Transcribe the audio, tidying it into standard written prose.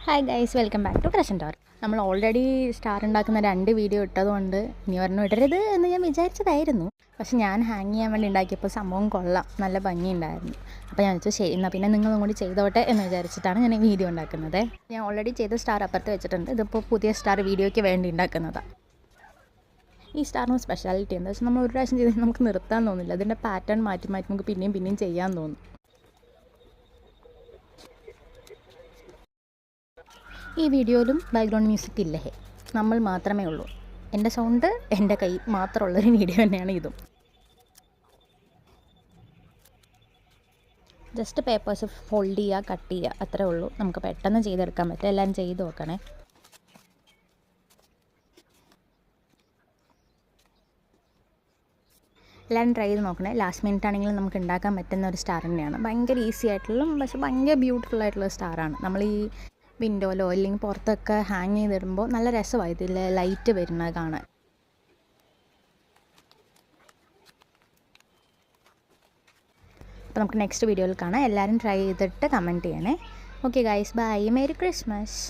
Hi guys, welcome back to ക്രഷൻ tower. നമ്മൾ already star ഉണ്ടാക്കുന്ന 2 വീഡിയോ ഇട്ടതുകൊണ്ട് ഇനി ഒരെണ്ണം ഇടരുത് എന്ന് ഞാൻ വിചാരിച്ചതായിരുന്നു. പക്ഷെ ഞാൻ ഹാങ് ചെയ്യാൻ വേണ്ടി ഉണ്ടാക്കിയപ്പോൾ സംഭവം കൊള്ളാം, നല്ല ഭംഗിയുണ്ടായിരുന്നു. അപ്പോൾ ഞാൻ വെച്ചു ശരി എന്നാൽ പിന്നെ നിങ്ങളും കൂടി ചെയ്തോട്ടെ എന്ന് വിചാരിച്ചിട്ടാണ് ഞാൻ ഈ വീഡിയോ ഉണ്ടാക്കുന്നത്. ഞാൻ ഓൾറെഡി ചെയ്ത സ്റ്റാർ അപ്പുറത്ത് വെച്ചിട്ടുണ്ട്. ഇതിപ്പോൾ പുതിയ സ്റ്റാർ വീഡിയോയ്ക്ക് വേണ്ടി ഉണ്ടാക്കുന്നതാണ്. ഈ സ്റ്റാറിന് സ്പെഷ്യാലിറ്റി എന്താ വെച്ചാൽ നമ്മൾ ഒരു പ്രാവശ്യം ചെയ്ത് നമുക്ക് നിർത്താൻ തോന്നില്ല. അതിൻ്റെ പാറ്റേൺ മാറ്റി മാറ്റി നമുക്ക് പിന്നെയും ചെയ്യാൻ തോന്നും. ഈ വീഡിയോയിലും ബാക്ക്ഗ്രൗണ്ട് മ്യൂസിക് ഇല്ലേ, നമ്മൾ മാത്രമേ ഉള്ളൂ. എൻ്റെ സൗണ്ട് എൻ്റെ കൈ മാത്രമുള്ളൊരു വീഡിയോ തന്നെയാണ് ഇതും. ജസ്റ്റ് പേപ്പേഴ്സ് ഫോൾഡ് ചെയ്യുക, കട്ട് ചെയ്യുക, അത്രേ ഉള്ളൂ. നമുക്ക് പെട്ടെന്ന് ചെയ്തെടുക്കാൻ പറ്റും. എല്ലാം ചെയ്ത് നോക്കണേ. എല്ലാം ട്രൈ ചെയ്ത് നോക്കണേ. ലാസ്റ്റ് മിനിറ്റ് ആണെങ്കിലും നമുക്ക് ഉണ്ടാക്കാൻ പറ്റുന്ന ഒരു സ്റ്റാർ തന്നെയാണ്. ഭയങ്കര ഈസി ആയിട്ടുള്ള പക്ഷേ ഭയങ്കര ബ്യൂട്ടിഫുൾ ആയിട്ടുള്ള സ്റ്റാറാണ്. നമ്മൾ ഈ വിൻഡോയിലോ അല്ലെങ്കിൽ പുറത്തൊക്കെ ഹാങ് ചെയ്തിടുമ്പോൾ നല്ല രസമായി ഇതിൽ ലൈറ്റ് വരുന്നത് കാണാൻ. അപ്പോൾ നമുക്ക് നെക്സ്റ്റ് വീഡിയോയിൽ കാണാം. എല്ലാവരും ട്രൈ ചെയ്തിട്ട് കമൻറ്റ് ചെയ്യണേ. Okay guys, bye, merry Christmas.